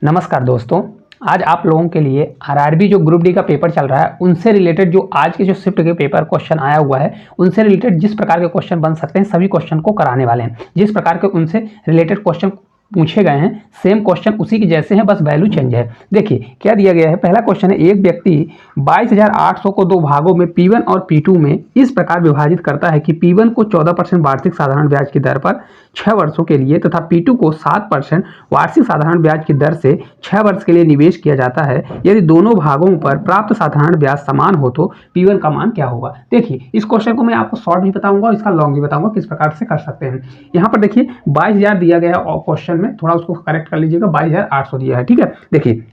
नमस्कार दोस्तों, आज आप लोगों के लिए आरआरबी जो ग्रुप डी का पेपर चल रहा है उनसे रिलेटेड जो आज के जो शिफ्ट के पेपर क्वेश्चन आया हुआ है उनसे रिलेटेड जिस प्रकार के क्वेश्चन बन सकते हैं सभी क्वेश्चन को कराने वाले हैं। जिस प्रकार के उनसे रिलेटेड क्वेश्चन पूछे गए हैं सेम क्वेश्चन उसी के जैसे हैं, बस वैल्यू चेंज है। देखिए क्या दिया गया है। पहला क्वेश्चन है, एक व्यक्ति 22,800 को दो भागों में P1 और P2 में इस प्रकार विभाजित करता है कि P1 को 14% वार्षिक साधारण ब्याज की दर पर 6 वर्षों के लिए तथा P2 को 7% वार्षिक साधारण ब्याज की दर से 6 वर्ष के लिए निवेश किया जाता है। यदि दोनों भागों पर प्राप्त साधारण ब्याज समान हो तो P1 का मान क्या होगा। देखिए इस क्वेश्चन को मैं आपको शॉर्ट भी बताऊंगा, इसका लॉन्ग भी बताऊंगा किस प्रकार से कर सकते हैं। यहाँ पर देखिए 22,000 दिया गया है क्वेश्चन में, थोड़ा उसको करेक्ट कर लीजिएगा, 22,800 दिया है। ठीक है, देखिए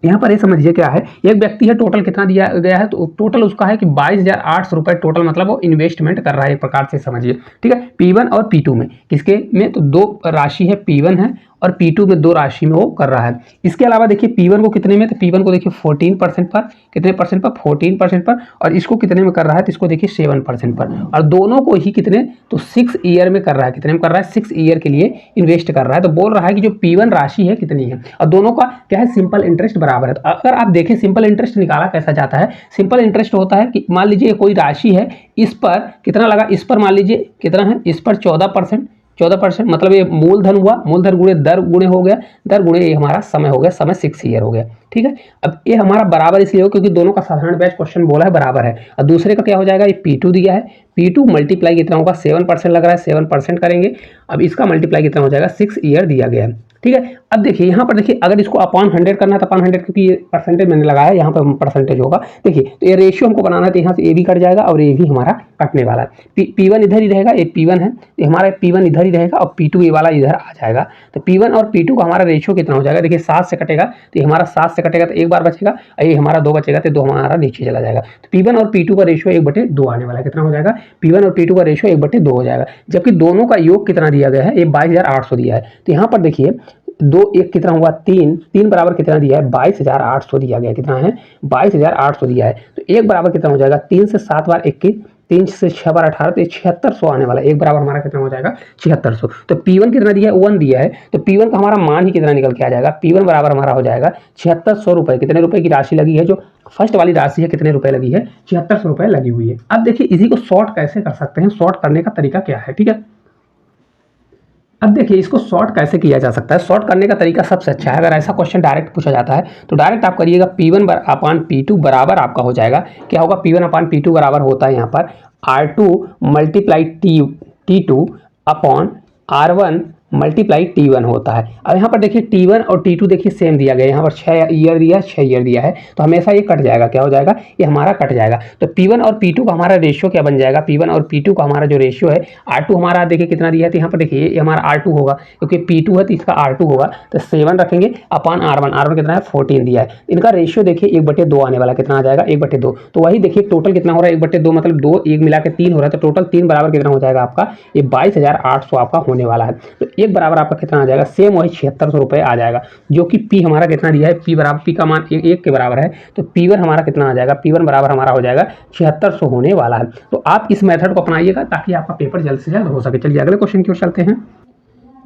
यहाँ पर ये समझिए क्या है, एक व्यक्ति है, टोटल कितना दिया गया है तो टोटल उसका है कि 22,800 रुपए टोटल, मतलब वो इन्वेस्टमेंट कर रहा है, एक प्रकार से समझिए। ठीक है, P1 और P2 में, किसके में तो दो राशि है, P1 है और P2 में दो राशि में वो कर रहा है। इसके अलावा देखिए P1 को कितने में, तो P1 को देखिए 14% पर, कितने परसेंट पर, 14% पर, और इसको कितने में कर रहा है तो इसको देखिए 7% पर, और दोनों को ही कितने तो 6 ईयर में कर रहा है। कितने में कर रहा है, 6 ईयर के लिए इन्वेस्ट कर रहा है। तो बोल रहा है कि जो P1 राशि है कितनी है, और दोनों का क्या है, सिंपल इंटरेस्ट बराबर है। तो अगर आप देखें सिंपल इंटरेस्ट निकाला कैसा जाता है, सिंपल इंटरेस्ट होता है कि मान लीजिए कोई राशि है, इस पर कितना लगा, इस पर मान लीजिए कितना है, इस पर 14%, मतलब ये मूलधन हुआ, मूलधन गुणे दर गुणे हो गया, दर गुणे ये हमारा समय हो गया, समय 6 ईयर हो गया। ठीक है, अब ये हमारा बराबर इसलिए हो क्योंकि दोनों का साधारण ब्याज क्वेश्चन बोला है बराबर है। और दूसरे का क्या हो जाएगा, ये P2 दिया है, P2 मल्टीप्लाई कितना होगा, 7% लग रहा है, 7% करेंगे। अब इसका मल्टीप्लाई कितना हो जाएगा, 6 ईयर दिया गया है। ठीक है, अब देखिए यहाँ पर देखिए अगर इसको अपॉन 100 करना है तो अपॉन 100, क्योंकि ये परसेंटेज मैंने लगाया है, यहाँ पर परसेंटेज होगा। देखिए तो ये रेशियो हमको बनाना है, तो यहाँ से ए भी कट जाएगा और ये भी हमारा कटने वाला है। P1 इधर ही रहेगा, ये P1 है, तो हमारा P1 इधर ही रहेगा और P2 ये वाला इधर आ जाएगा। तो P1 और P2 का हमारा रेशियो कितना हो जाएगा, देखिए 7 से कटेगा, तो ये हमारा 7 से कटेगा तो एक बार बचेगा, और ये हमारा 2 बचेगा तो 2 हमारा नीचे चला जाएगा। तो P1 और P2 का रेशियो 1/2 आने वाला है। कितना हो जाएगा, P1 और P2 का रेशियो 1/2 हो जाएगा। जबकि दोनों का योग कितना दिया गया है, ये 22,800 दिया है। तो यहाँ पर देखिए 2 1 कितना हुआ, 3 बराबर कितना दिया है, 22,800 दिया गया। कितना है, 22,800 दिया है। तो एक बराबर कितना हो जाएगा, 3 से 7 बार 21, 3 से 6 बार 18, तो 7600 आने वाला है। एक बराबर हमारा कितना हो जाएगा, 7600। तो P1 कितना दिया है, 1 दिया है, तो P1 का हमारा मान ही कितना निकल के आ जाएगा, P1 बराबर हमारा हो जाएगा 7600 रुपए। कितने रुपए की राशि लगी है, जो फर्स्ट वाली राशि है कितने रुपए लगी है, 7600 रुपए लगी हुई है। अब देखिए इसी को शॉर्ट कैसे कर सकते हैं, शॉर्ट करने का तरीका क्या है। ठीक है, अब देखिए इसको शॉर्ट कैसे किया जा सकता है। शॉर्ट करने का तरीका सबसे अच्छा है, अगर ऐसा क्वेश्चन डायरेक्ट पूछा जाता है तो डायरेक्ट आप करिएगा, P1 अपान P2 बराबर आपका हो जाएगा, क्या होगा, P1 अपान P2 बराबर होता है यहाँ पर R2 multiply T2 upon R1 multiply T1 होता है। अब यहाँ पर देखिए T1 और T2 देखिए सेम दिया गया है, यहाँ पर 6 ईयर दिया है, 6 ईयर दिया है, तो हमेशा ये कट जाएगा। क्या हो जाएगा, ये हमारा कट जाएगा। तो P1 और P2 का हमारा रेशियो क्या बन जाएगा, P1 और P2 का हमारा जो रेशियो है, R2 हमारा देखिए कितना दिया है, तो यहाँ पर देखिए ये हमारा R2 होगा, क्योंकि P2 है तो इसका R2 होगा, तो 7 रखेंगे अपान R1 कितना है, 14 दिया है। इनका रेशियो देखिए 1/2 आने वाला, कितना आ जाएगा, 1/2। तो वही देखिए टोटल कितना हो रहा है, 1/2 मतलब 2 1 मिला के 3 हो रहा है, तो टोटल 3 बराबर कितना हो जाएगा आपका, ये 22,800 आपका होने वाला है। तो एक बराबर आपका कितना आ जाएगा, सेम वही 7600 रुपए आ जाएगा, जो कि P हमारा कितना दिया है, P बराबर, P का मान 1 के बराबर है, तो P1 हमारा कितना आ जाएगा, P1 बराबर हमारा हो जाएगा 7600 होने वाला है। तो आप इस मेथड को अपनाइएगा ताकि आपका पेपर जल्द से जल्द हो सके। चलिए अगले क्वेश्चन की ओर चलते हैं।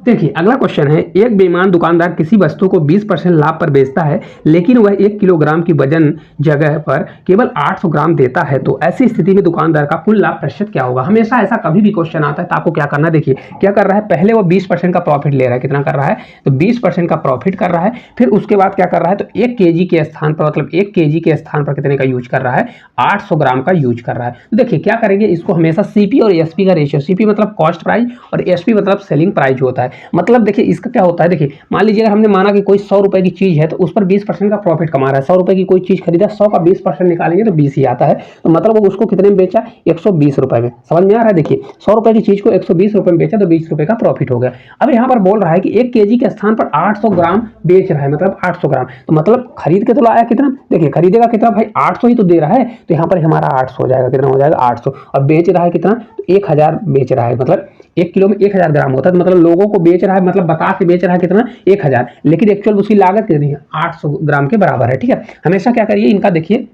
देखिए अगला क्वेश्चन है, एक बेईमान दुकानदार किसी वस्तु को 20% लाभ पर बेचता है, लेकिन वह 1 किलोग्राम की वजन जगह पर केवल 800 ग्राम देता है, तो ऐसी स्थिति में दुकानदार का कुल लाभ प्रतिशत क्या होगा। हमेशा ऐसा कभी भी क्वेश्चन आता है तो आपको क्या करना है, देखिए क्या कर रहा है, पहले वो 20% का प्रॉफिट ले रहा है। कितना कर रहा है, तो 20% का प्रॉफिट कर रहा है। फिर उसके बाद क्या कर रहा है, तो 1 kg के स्थान पर, मतलब 1 kg के स्थान पर कितने का यूज कर रहा है, 800 ग्राम का यूज कर रहा है। तो देखिए क्या करेंगे, इसको हमेशा CP और SP का रेशियो, CP मतलब कॉस्ट प्राइस और SP मतलब सेलिंग प्राइस होता है। मतलब देखिए इसका क्या होता है, देखिए मान लीजिए अगर हमने माना कि कोई 100 रुपए की चीज है तो उस पर 20% का प्रॉफिट कमा रहा है। 100 रुपए की कोई चीज खरीदा, 100 का 20% निकालेंगे तो 20 ही आता है, तो मतलब वो उसको कितने में बेचा, 120 रुपए में। समझ में आ रहा है, देखिए 100 रुपए की चीज को 120 रुपए में बेचा तो 20 रुपए का प्रॉफिट हो गया। अब यहाँ पर बोल रहा है कि 1 kg के स्थान पर 800 ग्राम बेच रहा है, मतलब 800 ग्राम, तो मतलब खरीद के तो लाया कितना, देखिए खरीदेगा कितना भाई, 800 ही तो दे रहा है, तो यहाँ पर हमारा 800 हो जाएगा। कितना हो जाएगा, 800, और बेच रहा है कितना, तो 1000 बेच रहा है, मतलब 1 किलो में 1000 ग्राम होता है, मतलब लोगों को बेच रहा है, मतलब बता के बेच रहा है कितना, 1000, लेकिन एक्चुअल उसकी लागत कितनी है, 800 ग्राम के बराबर है। ठीक है, हमेशा क्या करिए, इनका देखिए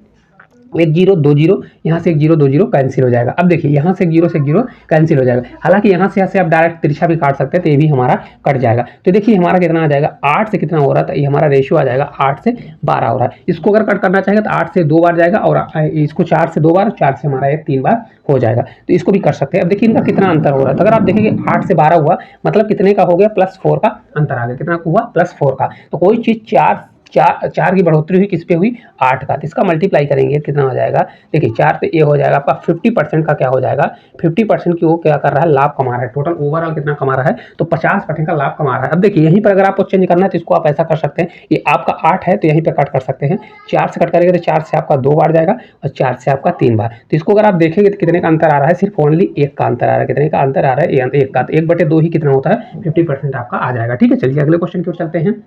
एक जीरो दो जीरो, यहाँ से एक जीरो दो जीरो कैंसिल हो जाएगा। अब देखिए यहाँ से एक जीरो कैंसिल हो जाएगा। हालांकि यहाँ से आप डायरेक्ट तिरछा भी काट सकते हैं, तो ये भी हमारा कट जाएगा। तो देखिए हमारा कितना आ जाएगा, 8 से कितना हो रहा था, ये हमारा रेशियो आ जाएगा 8 से 12 हो रहा है। इसको अगर कट करना चाहेंगे तो 8 से 2 बार जाएगा, और इसको 4 से 2 बार, 4 से हमारा ये 3 बार हो जाएगा। तो इसको भी कर सकते हैं। अब देखिए इनका कितना अंतर हो रहा है, तो अगर आप देखेंगे 8 से 12 हुआ, मतलब कितने का हो गया, +4 का अंतर आ गया। कितना हुआ, +4 का। तो कोई चीज चार की बढ़ोतरी हुई, किस पे हुई, 8 का। तो इसका मल्टीप्लाई करेंगे कितना हो जाएगा, देखिए 4 पे ये हो जाएगा आपका 50% का क्या हो जाएगा, 50% की वो क्या कर रहा है, लाभ कमा रहा है। टोटल ओवरऑल कितना कमा रहा है, तो 50% का लाभ कमा रहा है। अब देखिए यहीं पर अगर आपको चेंज करना है तो इसको आप ऐसा कर सकते हैं, ये आपका 8 है तो यहीं पर कट कर सकते हैं। 4 से कट करेंगे तो 4 से आपका 2 बार जाएगा, और 4 से आपका 3 बार। तो इसको अगर आप देखेंगे तो कितने का अंतर आ रहा है, सिर्फ ओनली 1 का अंतर आ रहा है। कितने का अंतर आ रहा है, 1 का। तो 1/2 ही कितना होता है, 50% आपका आ जाएगा। ठीक है, चलिए अगले क्वेश्चन की ओर चलते हैं।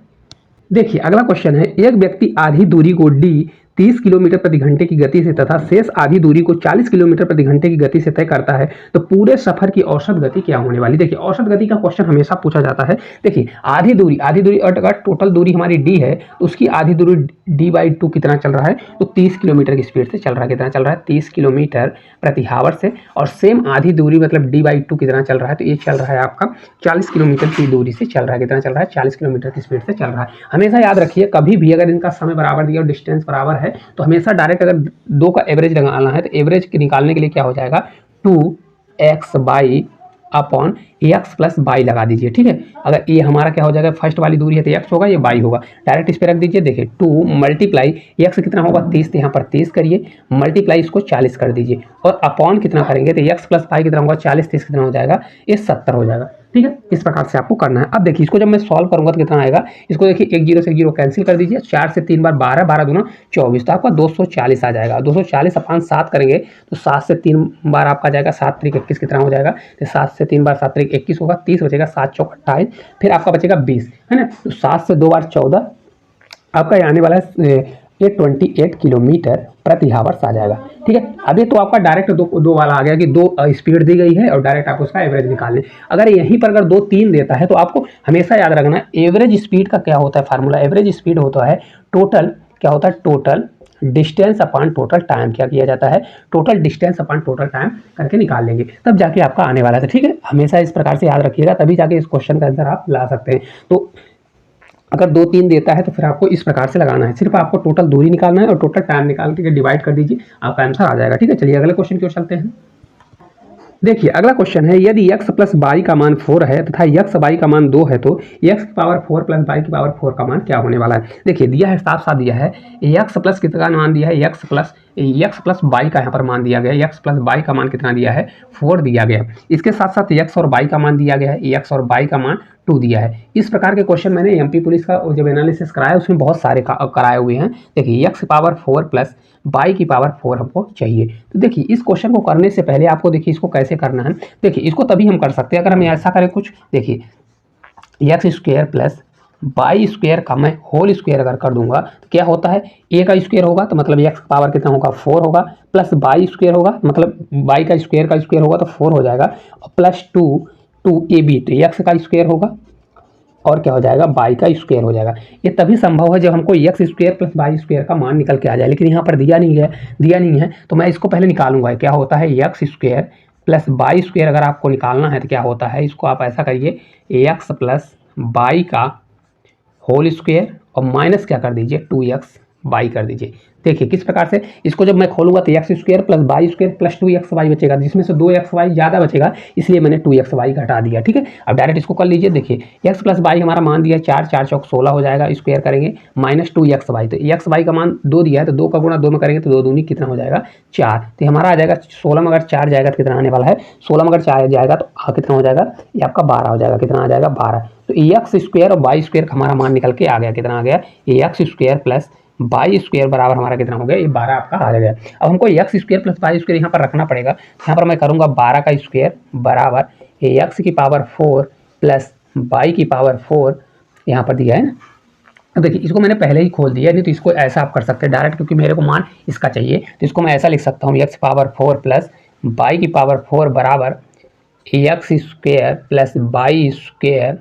देखिए अगला क्वेश्चन है, एक व्यक्ति आधी दूरी को डी 30 किलोमीटर प्रति घंटे की गति से तथा शेष आधी दूरी को 40 किलोमीटर प्रति घंटे की गति से तय करता है, तो पूरे सफर की औसत गति क्या होने वाली। देखिए औसत गति का क्वेश्चन हमेशा पूछा जाता है। देखिए आधी दूरी अगर टोटल दूरी हमारी डी है तो उसकी आधी दूरी d/2 कितना चल रहा है, तो 30 किलोमीटर की स्पीड से चल रहा है। कितना चल रहा है, 30 किलोमीटर प्रति हावर से। और सेम आधी दूरी मतलब d/2 कितना चल रहा है, तो ये चल रहा है आपका 40 किलोमीटर की दूरी से चल रहा है। कितना चल रहा है, 40 किलोमीटर की स्पीड से चल रहा है। हमेशा याद रखिए, कभी भी अगर इनका समय बराबर दिया और डिस्टेंस बराबर है तो हमेशा डायरेक्ट अगर दो का एवरेज लगाना है तो एवरेज निकालने के लिए क्या हो जाएगा, 2x upon x plus by लगा दीजिए। ठीक है, अगर ये हमारा क्या हो जाएगा, फर्स्ट वाली दूरी है तो एक्स होगा, ये बाई होगा। डायरेक्ट इस पर रख दीजिए। देखिए 2 मल्टीप्लाई एक्स कितना होगा 30, तो यहाँ पर 30 करिए, मल्टीप्लाई इसको 40 कर दीजिए, और अपॉन कितना करेंगे तो एक्स प्लस बाई कितना होगा, 40 30 कितना हो जाएगा, ये 70 हो जाएगा। ठीक है, इस प्रकार से आपको करना है। अब देखिए इसको जब मैं सॉल्व करूंगा तो कितना आएगा, इसको देखिए एक जीरो से एक जीरो कैंसिल कर दीजिए, 4 से 3 बार 12, 12 दूना 24, तो आपका 240 आ जाएगा। 240 अपॉन 7 करेंगे तो 7 से 3 बार आपका जाएगा, 7 त्रिक 21 कितना हो जाएगा, तो 7 से 3 बार 7 त्रिक 21 होगा, 30 बचेगा, 7 चौक 28, फिर आपका बचेगा 20, है ना। तो 7 से 2 बार 14, आपका ये आने वाला है 28 किलोमीटर प्रति हावर्स आ जाएगा। ठीक है, अभी तो आपका डायरेक्ट दो वाला आ गया कि 2 स्पीड दी गई है और डायरेक्ट आप उसका एवरेज निकाल लें। अगर यहीं पर अगर 2 3 देता है तो आपको हमेशा याद रखना एवरेज स्पीड का क्या होता है फार्मूला। एवरेज स्पीड होता है टोटल, क्या होता है, total distance upon total time. क्या किया जाता है, total distance upon total time करके निकाल लेंगे, तब जाके आपका आने वाला है। ठीक है, हमेशा इस प्रकार से याद रखिएगा, तभी जाके इस क्वेश्चन का आंसर आप ला सकते हैं। तो अगर 2 3 देता है तो फिर आपको इस प्रकार से लगाना है, सिर्फ आपको टोटल दूरी निकालना है और टोटल टाइम निकाल के डिवाइड कर दीजिए, आपका आंसर आ जाएगा। ठीक है, चलिए अगले क्वेश्चन की ओर चलते हैं। देखिए अगला क्वेश्चन है, यदि x प्लस बाई का मान 4 है तथा x बाई का मान 2 है तो x की पावर 4 प्लस बाई की पावर 4 का मान क्या होने वाला है। देखिए दिया है, साफ साफ दिया है, x प्लस कितना मान दिया है, x प्लस बाई का यहाँ पर मान दिया गया है। x प्लस बाई का मान कितना दिया है, 4 दिया गया। इसके साथ साथ x और बाई का मान दिया गया है, x और बाई का मान 2 दिया है। इस प्रकार के क्वेश्चन मैंने एमपी पुलिस का जब एनालिसिस कराया उसमें बहुत सारे कराए हुए हैं। देखिए x की पावर 4 प्लस बाई की पावर 4 हमको चाहिए। तो देखिए इस क्वेश्चन को करने से पहले आपको देखिए इसको कैसे करना है। देखिए इसको तभी हम कर सकते हैं अगर हम ऐसा करें कुछ, देखिए x square plus Y square का मैं होल स्क्वायर अगर कर दूंगा तो क्या होता है, ए का स्क्वायर होगा तो मतलब एक्स का पावर कितना होगा 4 होगा, प्लस बाई स्क्वायर होगा मतलब बाई का स्क्वायर होगा तो 4 हो जाएगा, और प्लस 2 ए बी तो एक्स का स्क्वायर होगा और क्या हो जाएगा, बाई का स्क्वायर हो जाएगा। ये तभी संभव है जब हमको x square plus Y square का मान निकल के आ जाए, लेकिन यहाँ पर दिया नहीं है तो मैं इसको पहले निकालूंगा। क्या होता है, x square plus Y square अगर आपको निकालना है तो क्या होता है, इसको आप ऐसा करिए, एक्स प्लस बाई का होल स्क्वायर और माइनस क्या कर दीजिए, 2x बाई कर दीजिए। देखिए किस प्रकार से इसको जब मैं खोलूंगा तो X square plus Y square plus 2x Y बचेगा, जिसमें से 2x वाई ज़्यादा बचेगा इसलिए मैंने 2x वाई घटा दिया। ठीक है, अब डायरेक्ट इसको कर लीजिए। देखिए x प्लस बाई हमारा मान दिया 4, 4 चौक 16 हो जाएगा, स्क्वायर करेंगे माइनस 2x वाई, तो x वाई का मान 2 दिया है तो 2 का गुणा 2 में करेंगे तो 2 दूनी कितना हो जाएगा 4, तो हमारा आ जाएगा 16 में अगर 4 जाएगा तो कितना आने वाला है, 16 में अगर 4 जाएगा तो कितना हो जाएगा, ये आपका 12 हो जाएगा। कितना आ जाएगा 12, तो एक्स स्क्वायर और बाई स्क्वायर का हमारा मान निकल के आ गया। कितना आ गया, x square plus Y square बराबर हमारा कितना हो गया, ये 12 आपका आ गया। अब हमको x square plus Y square यहाँ पर रखना पड़ेगा, यहाँ पर मैं करूँगा 12 का स्क्वायर बराबर एक्स की पावर 4 प्लस बाई की पावर 4 यहाँ पर दिया है ना। अब देखिए इसको मैंने पहले ही खोल दिया, नहीं तो इसको ऐसा आप कर सकते हैं डायरेक्ट, क्योंकि मेरे को मान इसका चाहिए तो इसको मैं ऐसा लिख सकता हूँ, एक्स पावर 4 प्लस बाई की पावर 4 बराबर x square plus Y square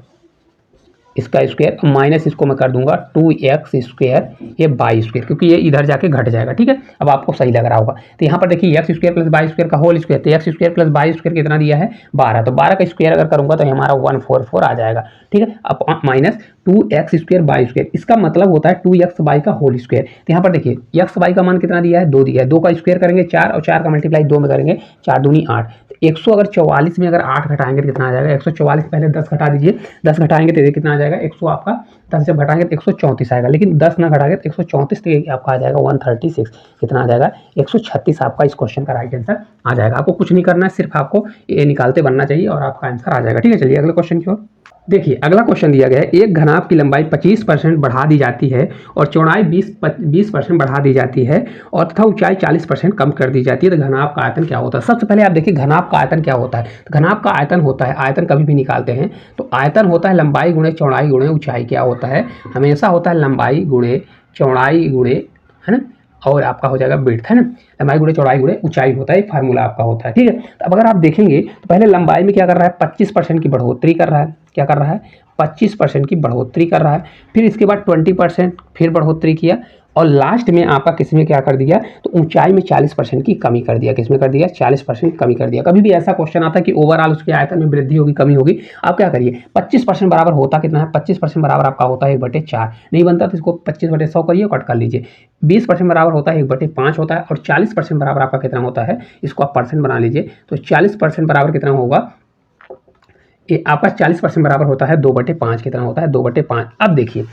इसका स्क्वायर माइनस इसको मैं कर दूंगा 2x स्क्वायर ये बाई स्क्वायर, क्योंकि ये इधर जाके घट जाएगा। ठीक है, अब आपको सही लग रहा होगा। तो यहाँ पर देखिए x square plus Y square का होल स्क्वायर, तो X square plus Y square कितना दिया है 12, तो 12 का स्क्वायर अगर करूंगा तो हमारा 144 आ जाएगा। ठीक है, अब minus 2x square by square, इसका मतलब होता है 2x बाई का होल स्क्वायर। तो यहाँ पर देखिए x बाई का मान कितना दिया है 2 दिया है, 2 का स्क्वायर करेंगे 4 और 4 का मल्टीप्लाई 2 में करेंगे 4 दूनी 8। 144 में अगर 8 घटाएंगे तो कितना आ जाएगा 144, पहले 10 घटा दीजिए, 10 घटाएंगे तो कितना आ जाएगा 100 आपका 10 जब घटाएंगे तो 134 आएगा, लेकिन 10 ना घटाएंगे तो 134 तो आपका आ जाएगा 136, कितना आ जाएगा 136 आपका इस क्वेश्चन का राइट आंसर आ जाएगा। आपको कुछ नहीं करना है, सिर्फ आपको ये निकालते बनना चाहिए और आपका आंसर आ जाएगा। ठीक है, चलिए अगले क्वेश्चन की ओर देखिए। अगला क्वेश्चन दिया गया है एक घनाभ की लंबाई 25% बढ़ा दी जाती है और चौड़ाई 20% बढ़ा दी जाती है और तथा ऊंचाई 40% कम कर दी जाती है, तो घनाभ का आयतन क्या होता है। सबसे पहले आप देखिए घनाभ का आयतन क्या होता है। तो घनाभ का आयतन होता है, आयतन कभी भी निकालते हैं तो आयतन होता है लंबाई गुणे चौड़ाई गुणे ऊंचाई। क्या होता है, हमेशा होता है लंबाई गुणे चौड़ाई गुणे, है ना, और आपका हो जाएगा विड्थ, है ना, लंबाई गुणे चौड़ाई गुणे ऊंचाई होता है, एक फार्मूला आपका होता है। ठीक है, तो अब अगर आप देखेंगे तो पहले लंबाई में क्या कर रहा है 25% की बढ़ोतरी कर रहा है, क्या कर रहा है 25% की बढ़ोतरी कर रहा है, फिर इसके बाद 20% फिर बढ़ोतरी किया और लास्ट में आपका किसमें क्या कर दिया तो ऊंचाई में 40% की कमी कर दिया। किसमें कर दिया 40% कमी कर दिया। कभी भी ऐसा क्वेश्चन आता है कि ओवरऑल उसके आयतन में वृद्धि होगी कमी होगी, आप क्या करिए 25% बराबर होता कितना है 25% बराबर आपका होता है 1/4, नहीं बनता तो इसको 25/100 करिए कट कर लीजिए। 20% बराबर होता है 1/5 होता है और 40% बराबर आपका कितना होता है, इसको आप परसेंट बना लीजिए, तो 40% बराबर कितना होगा, ये आपका 40% बराबर होता है 2/5, कितना होता है 2/5। अब देखिए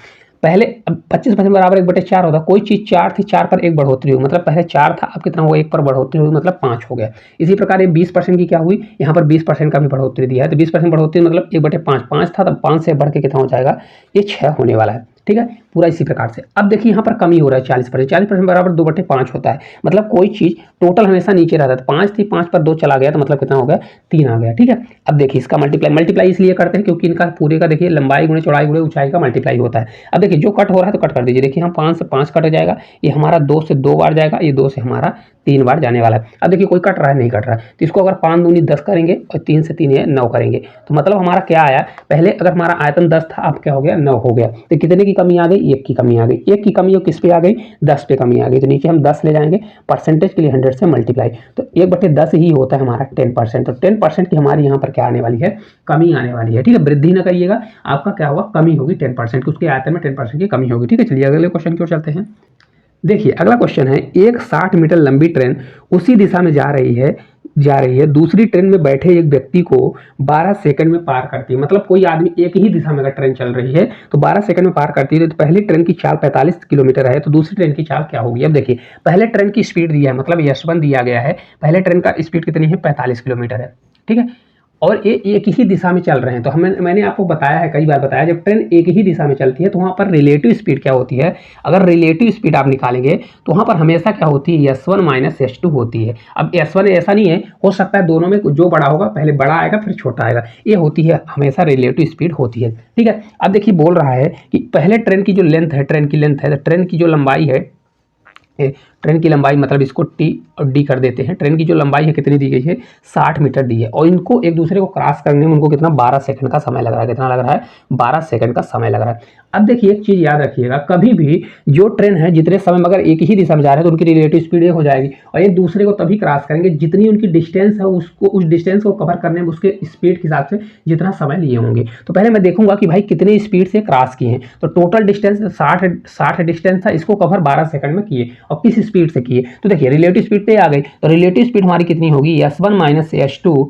पहले 25% बराबर 1/4 होता, कोई चीज़ 4 थी 4 पर एक बढ़ोतरी हुई, मतलब पहले 4 था अब कितना हुआ 1 पर बढ़ोतरी हुई मतलब 5 हो गया। इसी प्रकार ये 20% की क्या हुई, यहाँ पर 20% का भी बढ़ोतरी दिया है, तो 20% बढ़ोतरी मतलब 1/5, 5 था तब 5 से बढ़ के कितना हो जाएगा ये 6 होने वाला है। ठीक है, पूरा इसी प्रकार से। अब देखिए यहाँ पर कमी हो रहा है 40%, 40% बराबर 2/5 होता है, मतलब कोई चीज़ टोटल हमेशा नीचे रहता है, 5 थी 5 पर 2 चला गया तो मतलब कितना हो गया 3 आ गया। ठीक है, अब देखिए इसका मल्टीप्लाई इसलिए करते हैं क्योंकि इनका पूरे का देखिए लंबाई गुणे चौड़ाई गुणे ऊंचाई का मल्टीप्लाई होता है। अब देखिए जो कट हो रहा है तो कट कर दीजिए, देखिए हम 5 से 5 कट जाएगा, ये हमारा 2 से 2 बार जाएगा, ये 2 से हमारा 3 बार जाने वाला है। अब देखिए कोई कट रहा है नहीं कट रहा है, तो इसको अगर 5 दूनी 10 करेंगे और 3 से 3 है 9 करेंगे, तो मतलब हमारा क्या आया, पहले अगर हमारा आयतन 10 था अब क्या हो गया 9 हो गया, तो कितने की कमी आ गई 1 की कमी आ गई। 1 की कमी किस पे आ गई 10 पे कमी आ गई, तो नीचे हम 10 ले जाएंगे, परसेंटेज के लिए 100 से मल्टीप्लाई, तो 1/10 ही होता है हमारा 10%, तो 10% की हमारी यहाँ पर क्या आने वाली है कमी आने वाली है। ठीक है, वृद्धि ना करिएगा, आपका क्या होगा कमी होगी 10% की, उसके आयतन में 10% की कमी होगी। ठीक है, चलिए अगले क्वेश्चन की ओर चलते हैं। देखिए अगला क्वेश्चन है एक 60 मीटर लंबी ट्रेन उसी दिशा में जा रही है दूसरी ट्रेन में बैठे एक व्यक्ति को 12 सेकंड में पार करती है, मतलब कोई आदमी एक ही दिशा में अगर ट्रेन चल रही है तो 12 सेकंड में पार करती है, तो पहली ट्रेन की चाल 45 किलोमीटर है तो दूसरी ट्रेन की चाल क्या होगी। अब देखिए पहले ट्रेन की स्पीड दिया है, मतलब S1 दिया गया है, पहले ट्रेन का स्पीड कितनी है 45 किलोमीटर है। ठीक है, और ये एक ही दिशा में चल रहे हैं, तो मैंने आपको बताया है कई बार बताया, जब ट्रेन एक ही दिशा में चलती है तो वहाँ पर रिलेटिव स्पीड क्या होती है, अगर रिलेटिव स्पीड आप निकालेंगे तो वहाँ पर हमेशा क्या होती है S1 माइनस S2 होती है। अब S1 ऐसा नहीं है, हो सकता है दोनों में जो बड़ा होगा पहले बड़ा आएगा फिर छोटा आएगा, ये होती है हमेशा रिलेटिव स्पीड होती है। ठीक है, अब देखिए बोल रहा है कि पहले ट्रेन की जो लेंथ है, ट्रेन की लेंथ है, ट्रेन की जो लंबाई है, ट्रेन की लंबाई मतलब इसको टी और डी कर देते हैं, ट्रेन की जो लंबाई है कितनी दी गई है 60 मीटर दी है, और इनको एक दूसरे को क्रॉस करने में उनको कितना 12 सेकंड का समय लग रहा है, कितना लग रहा है 12 सेकंड का समय लग रहा है। अब देखिए एक चीज़ याद रखिएगा, कभी भी जो ट्रेन है जितने समय में अगर एक ही दिशा में जा रहे हैं तो उनकी रिलेटिव स्पीड ये हो जाएगी, और एक दूसरे को तभी क्रॉस करेंगे जितनी उनकी डिस्टेंस है उसको उस डिस्टेंस को कवर करने में उसके स्पीड के हिसाब से जितना समय लिए होंगे। तो पहले मैं देखूंगा कि भाई कितनी स्पीड से क्रॉस किए हैं, तो टोटल डिस्टेंस 60 डिस्टेंस था, इसको कवर 12 सेकंड में किए और किस स्पीड से किए, तो देखिए रिलेटिव स्पीड पे आ गई, तो रिलेटिव स्पीड हमारी कितनी होगी S1 माइनस S2,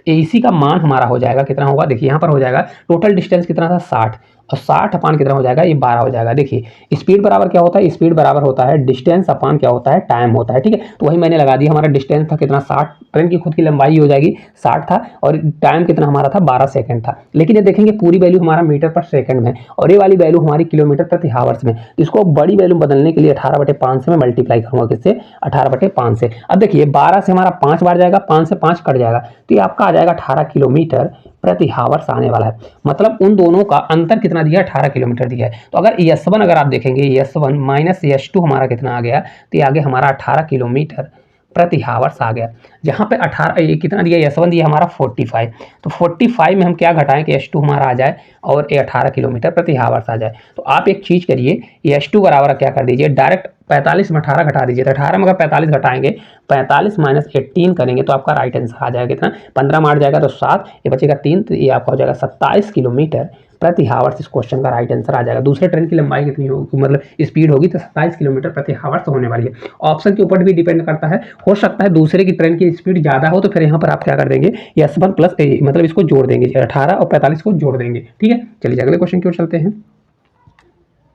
इसी का मान हमारा हो जाएगा कितना होगा, देखिए यहाँ पर हो जाएगा टोटल डिस्टेंस कितना था 60 और 60 अपान कितना हो जाएगा ये 12 हो जाएगा। देखिए स्पीड बराबर क्या होता है, स्पीड बराबर होता है डिस्टेंस अपान क्या होता है टाइम होता है। ठीक है, तो वही मैंने लगा दिया, हमारा डिस्टेंस था कितना 60, ट्रेन की खुद की लंबाई हो जाएगी 60 था और टाइम कितना हमारा था 12 सेकंड था, लेकिन ये देखेंगे पूरी वैल्यू हमारा मीटर पर सेकंड में और ये वाली वैल्यू हमारी किलोमीटर प्रति हावर्स में, इसको बड़ी वैल्यू बदलने के लिए 18/5 से मैं मल्टीप्लाई करूंगा, किससे 18/5 से। अब देखिए 12 से हमारा 5 बार जाएगा, 5 से 5 कट जाएगा, तो ये आपका आ जाएगा 18 किलोमीटर प्रति हावर्स आने वाला है, मतलब उन दोनों का अंतर कितना दिया है 18 किलोमीटर दिया है। तो अगर S1 अगर आप देखेंगे S1 माइनस S2 हमारा कितना आ गया, तो ये आगे हमारा 18 किलोमीटर प्रति हावर्स आ गया। जहाँ पे 18 कितना दिया, S1 दिया हमारा 45, तो 45 में हम क्या घटाएं कि S2 हमारा आ जाए और ये 18 किलोमीटर प्रति हावर्स आ जाए। तो आप एक चीज़ करिए, ये S2 बराबर क्या कर दीजिए, डायरेक्ट 45 में 18 घटा दीजिए। तो 18 में अगर 45 घटाएंगे, 45 माइनस 18 करेंगे तो आपका राइट आंसर आ जाएगा कितना, 15 मार जाएगा तो 7, ये बचेगा 3, तो ये आपका हो जाएगा 27 किलोमीटर प्रति हावर्स। इस क्वेश्चन का राइट आंसर आ जाएगा। दूसरे ट्रेन की लंबाई कितनी होगी, मतलब स्पीड होगी, तो 27 किलोमीटर प्रति हावर्स होने वाली है। ऑप्शन के ऊपर भी डिपेंड करता है, हो सकता है दूसरे की ट्रेन की स्पीड ज़्यादा हो, तो फिर यहाँ पर आप क्या कर देंगे, S1 प्लस मतलब इसको जोड़ देंगे, 18 और 45 को जोड़ देंगे। ठीक है, चलिए अगले क्वेश्चन की ओर चलते हैं।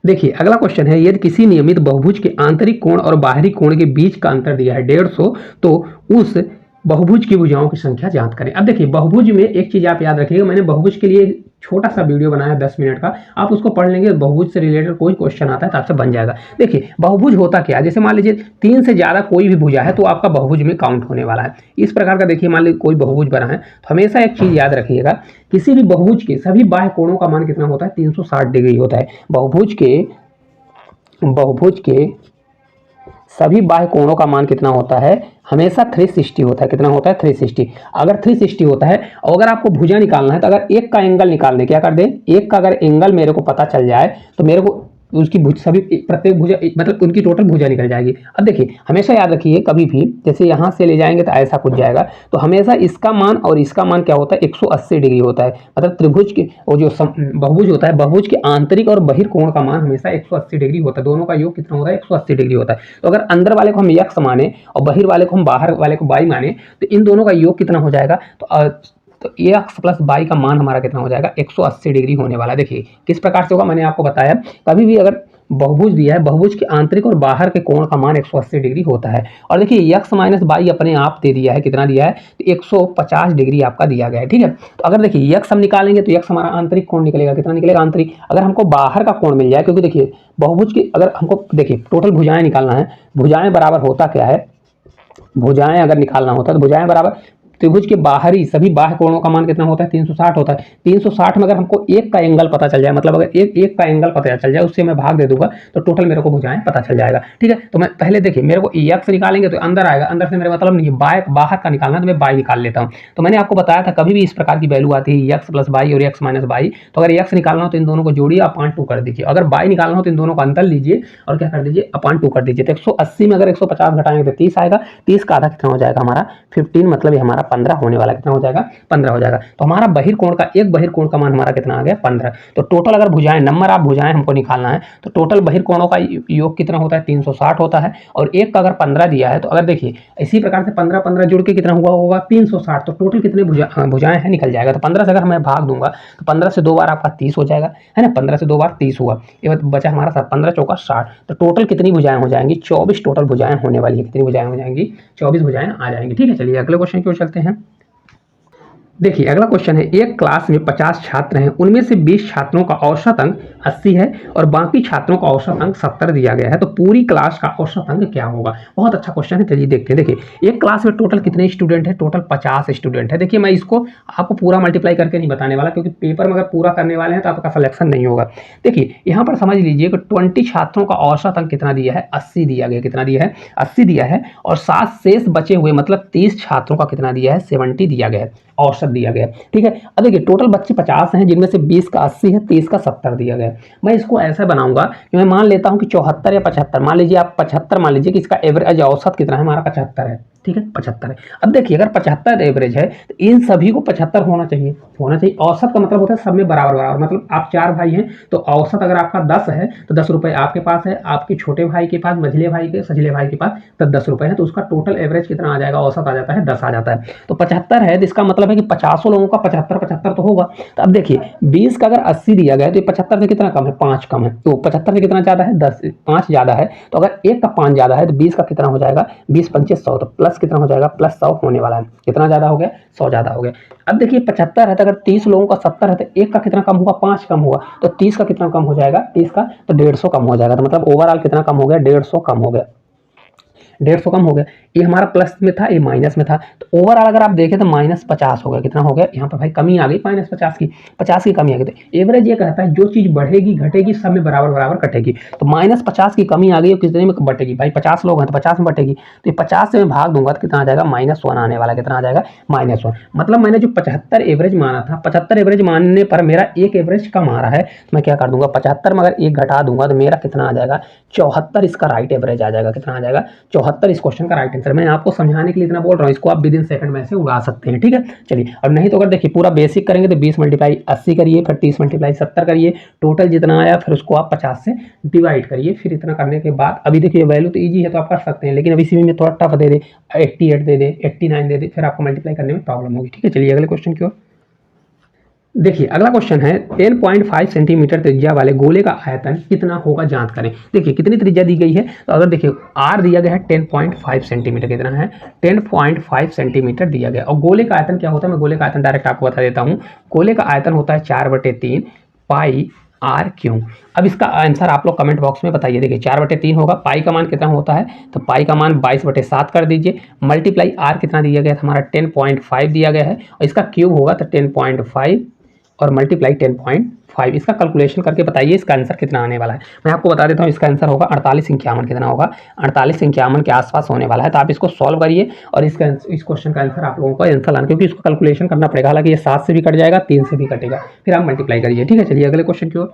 देखिए अगला क्वेश्चन है, यदि किसी नियमित बहुभुज के आंतरिक कोण और बाहरी कोण के बीच का अंतर दिया है 150, तो उस बहुभुज की भुजाओं की संख्या ज्ञात करें। अब देखिए बहुभुज में एक चीज आप याद रखिएगा, मैंने बहुभुज के लिए छोटा सा वीडियो बनाया 10 मिनट का, आप उसको पढ़ लेंगे, बहुभुज से रिलेटेड कोई क्वेश्चन आता है तो आपसे बन जाएगा। देखिए बहुभुज होता क्या है, जैसे मान लीजिए 3 से ज्यादा कोई भी भुजा है तो आपका बहुभुज में काउंट होने वाला है। इस प्रकार का देखिए, मान लीजिए कोई बहुभुज बना है तो हमेशा एक चीज याद रखिएगा, किसी भी बहुभुज के सभी बाह्य कोणों का मान कितना होता है, 360 डिग्री होता है। बहुभुज के सभी बाह्य कोणों का मान कितना होता है, हमेशा 360 होता है। कितना होता है, 360। अगर 360 होता है और अगर आपको भुजा निकालना है तो अगर एक का एंगल निकालने, क्या कर दें, एक का अगर एंगल मेरे को पता चल जाए तो मेरे को उसकी सभी प्रत्येक भुजा मतलब उनकी टोटल भुजा निकल जाएगी। अब देखिए हमेशा याद रखिए, कभी भी जैसे यहाँ से ले जाएंगे तो ऐसा कुछ जाएगा, तो हमेशा इसका मान और इसका मान क्या होता है, 180 डिग्री होता है। मतलब त्रिभुज के वो जो बहुभुज होता है, बहुभुज के आंतरिक और बहिर्कोण का मान हमेशा 180 डिग्री होता है। दोनों का योग कितना होता है, 180 डिग्री होता है। तो अगर अंदर वाले को हम यक्स माने और बहिर वाले को हम बाहर वाले को वाई माने, तो इन दोनों का योग कितना हो जाएगा, तो एक्स प्लस बाई का मान हमारा कितना हो जाएगा, 180 डिग्री होने वाला है। देखिए किस प्रकार से होगा, मैंने आपको बताया, कभी भी अगर बहुभुज दिया है, बहुभुज के आंतरिक और बाहर के कोण का मान 180 डिग्री होता है। और देखिए यक्स माइनस बाई अपने आप दे दिया है, कितना दिया है, तो 150 डिग्री आपका दिया गया है। ठीक है, तो अगर देखिए यक्स हम निकालेंगे तो यक्स हमारा आंतरिक कोण निकलेगा, कितना निकलेगा आंतरिक। अगर हमको बाहर का कोण मिल जाए, क्योंकि देखिए बहुभुज की अगर हमको देखिए टोटल भुजाएं निकालना है, भुजाएं बराबर होता क्या है, भुजाएं अगर निकालना होता है तो भुजाएं बराबर त्रिभुज के बाहरी सभी बाह्य कोणों का मान कितना होता है, 360 होता है। 360 में अगर हमको एक का एंगल पता चल जाए, मतलब अगर एक का एंगल पता चल जाए, उससे मैं भाग दे दूंगा तो टोटल मेरे को भुजाएं पता चल जाएगा। ठीक है, तो मैं पहले देखिए मेरे को एक्स निकालेंगे तो अंदर आएगा, अंदर से मेरा मतलब नहीं बाहर का निकालना, तो मैं बाई निकाल लेता हूँ। तो मैंने आपको बताया था कभी भी इस प्रकार की वैल्यू आती है एक्स प्लस बाई और एक्स माइनस बाई, तो अगर एक्स निकालना हो तो इन दोनों को जोड़िए, अपान 2 कर दीजिए। अगर बाई निकालना हो तो इन दोनों को अंतर लीजिए और क्या कर दीजिए, अपान 2 कर दीजिए। तो 180 में अगर 150 घटाएंगे तो 30 आएगा, 30 का आधा कितना हो जाएगा हमारा 15, मतलब ये हमारा 15 होने वाला है। हो जाएगा 15 हो जाएगा। तो हमारा बहिर्कोण का एक बहिर्कोण का मान हमारा कितना आ गया, 15। तो टोटल अगर भुजाएं नंबर आप भुजाएं हमको निकालना है तो टोटल बहिर्कोणों का योग कितना होता है, 360 होता है। और एक का अगर 15 दिया है तो अगर देखिए इसी प्रकार से 15 15 जुड़ के कितना हुआ होगा, 360। तो टोटल कितने भुजाएं हैं निकल जाएगा। तो 15 से अगर मैं भाग दूंगा तो 15 से 2 बार आपका 30 हो जाएगा, है ना, 15 से 2 बार 30 हुआ, ये बचा हमारा 15 चौका 60। तो टोटल कितनी भुजाएं हो जाएंगी, 24 टोटल भुजाएं होने वाली है। कितनी भुजाएं हो जाएंगी, 24 भुजाएं आ जाएंगी। ठीक है, चलिए अगले क्वेश्चन की ओर चलते हैं। देखिए अगला क्वेश्चन है, एक क्लास में 50 छात्र हैं, उनमें से 20 छात्रों का औसत अंक 80 है और बाकी छात्रों का औसत अंक 70 दिया गया है, तो पूरी क्लास का औसत अंक क्या होगा। बहुत अच्छा क्वेश्चन है, चलिए देखते हैं। देखिए एक क्लास में टोटल कितने स्टूडेंट है, टोटल 50 स्टूडेंट है। देखिए मैं इसको आपको पूरा मल्टीप्लाई करके नहीं बताने वाला, क्योंकि पेपर में अगर पूरा करने वाले हैं तो आपका सिलेक्शन नहीं होगा। देखिए यहाँ पर समझ लीजिए कि 20 छात्रों का औसत अंक कितना दिया है, 80 दिया गया। कितना दिया है, 80 दिया है। और 7 शेष बचे हुए मतलब 30 छात्रों का कितना दिया है, 70 दिया गया है, औसत दिया गया। ठीक है, अब देखिए टोटल बच्चे 50 हैं, जिनमें से 20 का 80 है, 30 का 70 दिया गया। मैं इसको ऐसा बनाऊंगा कि मैं मान लेता हूं कि 74 या 75, मान लीजिए आप 75 मान लीजिए कि इसका एवरेज औसत कितना है, हमारा 75 है। ठीक है, 75 है। अब देखिए अगर 75 एवरेज है तो इन सभी को 75 होना चाहिए, औसत का मतलब होता है सब में बराबर बराबर। मतलब आप 4 भाई हैं तो औसत अगर आपका 10 है तो 10 रुपए आपके पास है, आपके छोटे भाई के पास, मझले भाई के, सझले भाई के पास तो 10 रुपए है, तो उसका टोटल एवरेज कितना आ जाएगा, औसत आ जाता है 10 आ जाता है। तो 75 है, इसका मतलब है कि 50 लोगों का 75 तो होगा। तो अब देखिए 20 का अगर 80 दिया गया तो 75 से कितना कम है, 5 कम है। तो 75 से कितना ज्यादा है, 10 5 ज्यादा है। तो अगर एक का 5 ज्यादा है तो 20 का कितना हो जाएगा, 20 5 100, तो प्लस कितना हो जाएगा, प्लस 100 होने वाला है। कितना ज्यादा हो गया, 100 ज्यादा हो गया। अब देखिए 75 है तो अगर 30 लोगों का 70 है तो एक का कितना कम हुआ, 5 कम हुआ। तो 30 का कितना कम हो जाएगा, 30 का तो 150 कम हो जाएगा। तो मतलब ओवरऑल कितना कम हो गया, 150 कम हो गया। 150 कम हो गया, ये हमारा प्लस में था, ये माइनस में था, तो ओवरऑल अगर आप देखें तो -50 हो गया। कितना हो गया यहाँ पर भाई, कमी आ गई -50 की, 50 की कमी आ गई। तो एवरेज ये कहता है जो चीज़ बढ़ेगी घटेगी सब में बराबर बराबर कटेगी। तो -50 की कमी आ गई और कितने में बटेगी भाई, 50 लोग हैं तो 50 में बटेगी। तो ये 50 से मैं भाग दूंगा तो कितना आ जाएगा, -1 आने वाला। कितना आ जाएगा, -1। मतलब मैंने जो 75 एवरेज माना था, 75 एवरेज मानने पर मेरा एक एवरेज कम आ रहा है, तो मैं क्या कर दूंगा, 75 में अगर एक घटा दूंगा तो मेरा कितना आ जाएगा, 74 इसका राइट एवरेज आ जाएगा। कितना आ जाएगा, 74 इस क्वेश्चन का राइट आंसर। मैं आपको समझाने के लिए इतना बोल रहा हूँ, इसको आप विदिन सेकंड में से उड़ा सकते हैं, ठीक है। चलिए, और नहीं तो अगर देखिए पूरा बेसिक करेंगे तो 20 मल्टीप्लाई 80 करिए, फिर 30 मल्टीप्लाई 70 करिए, टोटल जितना आया फिर उसको आप 50 से डिवाइड करिए। फिर इतना करने के बाद अभी देखिए वैल्यू तो ईजी है तो आप कर सकते हैं, लेकिन अभी इसी में थोड़ा टफ दे दे, 88 दे दे, 89 दे दे, फिर आपको मल्टीप्लाई करने में प्रॉब्लम होगी, ठीक है। चलिए अगले क्वेश्चन की ओर देखिए। अगला क्वेश्चन है 10.5 सेंटीमीटर त्रिज्या वाले गोले का आयतन कितना होगा ज्ञात करें। देखिए कितनी त्रिज्या दी गई है, तो अगर देखिए आर दिया गया है 10.5 सेंटीमीटर, कितना है 10.5 सेंटीमीटर दिया गया। और गोले का आयतन क्या होता है, मैं गोले का आयतन डायरेक्ट आपको बता देता हूँ। गोले का आयतन होता है 4/3 पाई आर क्यों। अब इसका आंसर आप लोग कमेंट बॉक्स में बताइए। देखिए 4/3 होगा, पाई का मान कितना होता है, तो पाई का मान 22/7 कर दीजिए, मल्टीप्लाई आर कितना दिया गया था हमारा 10.5 दिया गया है, और इसका क्यूब होगा तो 10.5 और मल्टीप्लाई 10.5। इसका कैलकुलेशन करके बताइए इसका आंसर कितना आने वाला है। मैं आपको बता देता हूँ, इसका आंसर होगा 4851। कितना होगा, 4851 के आसपास होने वाला है। तो आप इसको सॉल्व करिए और इस क्वेश्चन का आंसर आप लोगों को आंसर लाना, क्योंकि इसको कैलकुलेशन करना पड़ेगा। हालांकि ये 7 से भी कट जाएगा, 3 से भी कटेगा, फिर आप मल्टीप्लाई करिए, ठीक है। चलिए अगले क्वेश्चन की ओर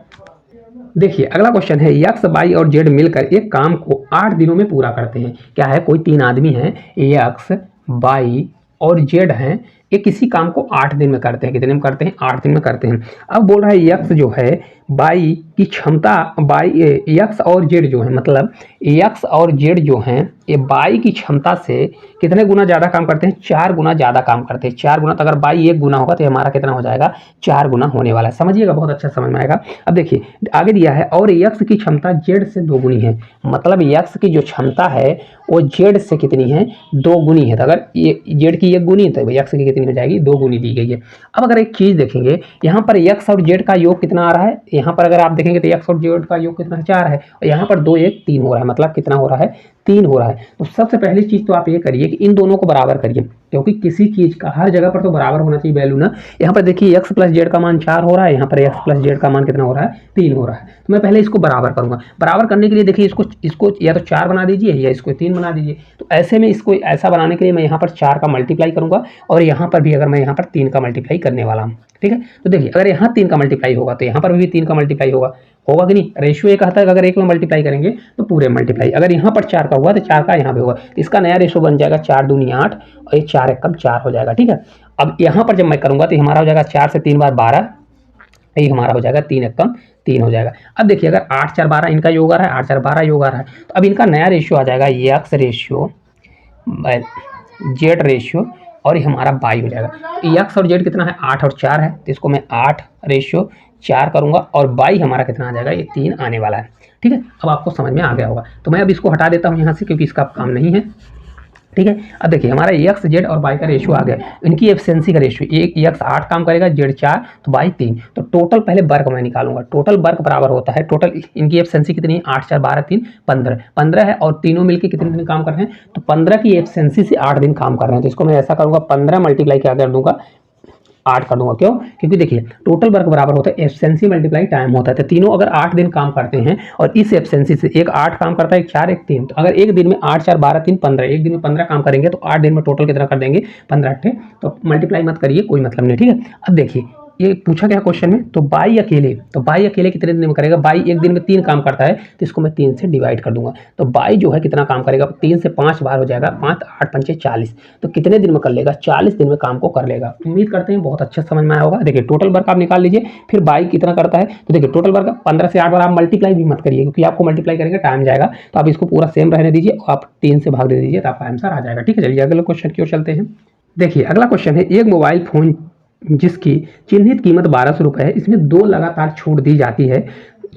देखिए। अगला क्वेश्चन है यक्स वाई और जेड मिलकर एक काम को 8 दिनों में पूरा करते हैं। क्या है, कोई 3 आदमी हैं, यक्स वाई और जेड हैं, ये किसी काम को 8 दिन में करते हैं। कितने में करते हैं, 8 दिन में करते हैं। अब बोल रहा है यक्स जो है बाई की क्षमता, बाई यक्स और जेड जो है, मतलब यक्स और जेड जो हैं ये बाई की क्षमता से कितने गुना ज़्यादा काम करते हैं, 4 गुना ज़्यादा काम करते हैं। 4 गुना, तो अगर बाई 1 गुना होगा तो हमारा कितना हो जाएगा, 4 गुना होने वाला है। समझिएगा, बहुत अच्छा समझ में आएगा। अब देखिए आगे दिया है और यक्स की क्षमता जेड से 2 गुनी है, मतलब यक्स की जो क्षमता है वो जेड से कितनी है, 2 गुनी है। तो अगर ये जेड की 1 गुनी है तो यक्स की कितनी हो जाएगी, 2 गुनी दी गई है। अब अगर एक चीज़ देखेंगे, यहाँ पर यक्स और जेड का योग कितना आ रहा है, यहाँ पर अगर आप देखेंगे तो यक्स और जेड का योग कितना है, 4 है, और यहाँ पर 2 1 3 हो रहा है, मतलब कितना हो रहा है, 3 हो रहा है। तो सबसे पहली चीज़ तो आप ये करिए कि इन दोनों को बराबर करिए, क्योंकि किसी चीज़ का हर जगह पर तो बराबर होना चाहिए वैल्यू ना। यहाँ पर देखिए एक्स प्लस जेड का मान 4 हो रहा है, यहाँ पर एक्स प्लस जेड का मान कितना हो रहा है, 3 हो रहा है। तो मैं पहले इसको बराबर करूँगा। बराबर करने के लिए देखिए इसको या तो 4 बना दीजिए या इसको 3 बना दीजिए। तो ऐसे में इसको ऐसा बनाने के लिए मैं यहाँ पर 4 का मल्टीप्लाई करूँगा और यहाँ पर भी अगर मैं यहाँ पर 3 का मल्टीप्लाई करने वाला हूँ, ठीक है। तो देखिए अगर यहाँ 3 का मल्टीप्लाई होगा तो यहाँ पर भी 3 का मल्टीप्लाई होगा कि नहीं। रेशियो ये कहता है कि अगर 1 में मल्टीप्लाई करेंगे तो पूरे मल्टीप्लाई, अगर यहाँ पर 4 का हुआ तो 4 का यहाँ पे होगा। इसका नया रेशियो बन जाएगा 4 दूनी 8 और ये 4 1 कम 4 हो जाएगा, ठीक है। अब यहाँ पर जब मैं करूँगा तो हमारा हो जाएगा 4 से 3 बार 12, ये हमारा हो जाएगा 3 1 कम 3 हो जाएगा। अब देखिए अगर 8 4 12 इनका योग आ रहा है, 8 4 12 योग आ रहा है, तो अब इनका नया रेशियो आ जाएगा एक्स रेशियो जेड रेशियो और ये हमारा बाई हो जाएगा। एक्स और जेड कितना है, 8 और 4 है, तो इसको मैं 8 रेशियो 4 करूंगा और बाई हमारा कितना आ जाएगा, ये 3 आने वाला है, ठीक है। अब आपको समझ में आ गया होगा। तो मैं अब इसको हटा देता हूँ यहाँ से, क्योंकि इसका काम नहीं है, ठीक है। अब देखिए हमारा एक्स जेड और बाई का रेशियो आ गया, इनकी एफिशिएंसी का रेशियो, एक एक्स 8 काम करेगा, जेड 4, तो बाई 3। तो टोटल पहले वर्क मैं निकालूंगा, टोटल वर्क बराबर होता है, टोटल इनकी एफिशिएंसी कितनी है, 8 4 12 3 15 है, और तीनों मिलकर कितने दिन काम कर रहे हैं, तो 15 की एफिशिएंसी से 8 दिन काम कर रहे हैं। तो इसको मैं ऐसा करूंगा 15 मल्टीप्लाई क्या कर दूंगा, 8 कर दूंगा। क्यों, क्योंकि देखिए टोटल वर्क बराबर होता है एफिशिएंसी मल्टीप्लाई टाइम होता है। तो तीनों अगर 8 दिन काम करते हैं और इस एफिशिएंसी से एक 8 काम करता है, एक 4 एक 3, तो अगर एक दिन में 8 4 12 3 15, एक दिन में 15 काम करेंगे तो 8 दिन में टोटल कितना कर देंगे, 15 8, तो मल्टीप्लाई मत करिए, कोई मतलब नहीं, ठीक है। अब देखिए ये पूछा गया क्वेश्चन में, तो बाई अकेले कितने दिन में करेगा, बाई एक दिन में 3 काम करता है, तो इसको मैं 3 से डिवाइड कर दूंगा। तो बाई जो है कितना काम करेगा, 3 से 5 बार हो जाएगा, 5 8 5 40, तो कितने दिन में कर लेगा, 40 दिन में काम को कर लेगा। उम्मीद करते हैं बहुत अच्छा समझ में आया होगा। देखिए टोटल वर्क आप निकाल लीजिए, फिर बाई कितना करता है, तो देखिए टोटल वर्क 15 से 8 बार, आप मल्टीप्लाई भी मत करिए, क्योंकि आपको मल्टीप्लाई करेंगे टाइम जाएगा। तो आप इसको पूरा सेम रहने दीजिए और आप 3 से भाग दे दीजिए, तो आपका आंसर आ जाएगा, ठीक है। चलिए अगले क्वेश्चन की ओर चलते हैं। देखिए अगला क्वेश्चन है, एक मोबाइल फोन जिसकी चिन्हित कीमत 1200 रुपये है, इसमें 2 लगातार छूट दी जाती है,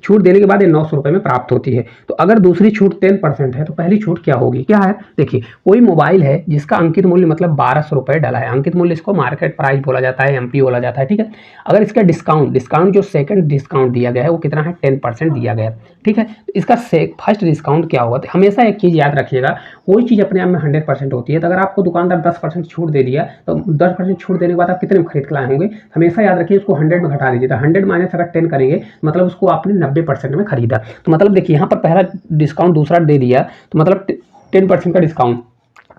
छूट देने के बाद ये 900 रुपये में प्राप्त होती है। तो अगर दूसरी छूट 10% है तो पहली छूट क्या होगी, क्या है। देखिए कोई मोबाइल है जिसका अंकित मूल्य मतलब 1200 रुपये डला है, अंकित मूल्य इसको मार्केट प्राइस बोला जाता है, एमपी बोला जाता है, ठीक है। अगर इसका डिस्काउंट जो सेकंड डिस्काउंट दिया गया है वो कितना है, 10% दिया गया है, ठीक है। तो इसका फर्स्ट डिस्काउंट क्या होगा, तो हमेशा एक चीज़ याद रखिएगा, कोई चीज़ अपने आप में 100% होती है। तो अगर आपको दुकानदार 10% छूट दे दिया तो 10% छूट देने के बाद आप कितने में खरीद के लाए होंगे, हमेशा याद रखिए उसको 100 में घटा दीजिए। तो 100 माइनस अगर 10 करेंगे मतलब उसको आपने 90% में खरीदा। तो मतलब देखिए यहाँ पर पहला डिस्काउंट दूसरा दे दिया, तो मतलब 10% का डिस्काउंट,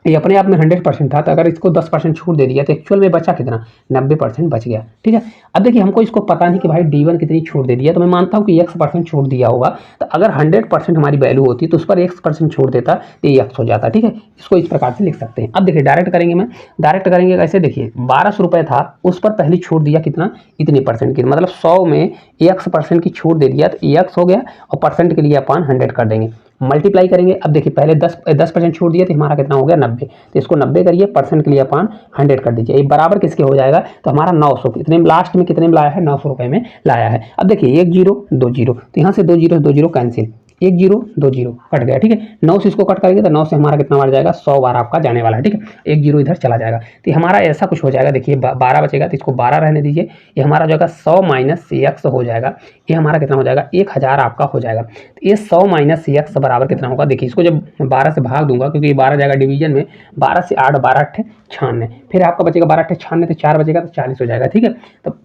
ये अपने आप में 100% था। तो अगर इसको 10% छूट दे दिया तो एक्चुअल में बचा कितना, 90% बच गया। ठीक है। अब देखिए हमको इसको पता नहीं कि भाई D1 कितनी छूट दे दिया, तो मैं मानता हूँ कि X% छूट दिया होगा। तो अगर 100% हमारी वैल्यू होती तो उस पर X% छूट देता तो ये X हो जाता। ठीक है, इसको इस प्रकार से लिख सकते हैं। अब देखिए डायरेक्ट करेंगे, मैं डायरेक्ट करेंगे कैसे, देखिए 1200 रुपये था, उस पर पहली छूट दिया कितना, इतनी परसेंट की, मतलब 100 में X% की छूट दे दिया तो X हो गया, और परसेंट के लिए अपन 100 कर देंगे, मल्टीप्लाई करेंगे। अब देखिए पहले 10% छूट दिया तो हमारा कितना हो गया, 90। तो इसको 90 करिए, परसेंट के लिए अपन 100 कर दीजिए। ये बराबर किसके हो जाएगा, तो हमारा 900, कितने लास्ट में कितने में लाया है, 900 रुपये में लाया है। अब देखिए 1 0 2 0, तो यहाँ से 2 0 कैंसिल, 1 0 2 0 कट गया। ठीक है, 9 से इसको कट करेंगे तो 9 से हमारा कितना बार जाएगा, 100 बार आपका जाने वाला है। ठीक है, 1 0 इधर चला जाएगा, तो हमारा ऐसा कुछ हो जाएगा। देखिए 12 बचेगा तो इसको 12 रहने दीजिए, ये हमारा जो है 100 माइनस X हो जाएगा, ये हमारा कितना हो जाएगा, 1000 आपका हो जाएगा। तो ये 100 माइनस X बराबर कितना होगा, देखिए इसको जब 12 से भाग दूंगा, क्योंकि ये 12 जाएगा डिवीजन में, 12 से 8 12 8 96, फिर आपका बचेगा 12 8 96, तो 4 बचेगा तो 40 हो जाएगा। ठीक है, तो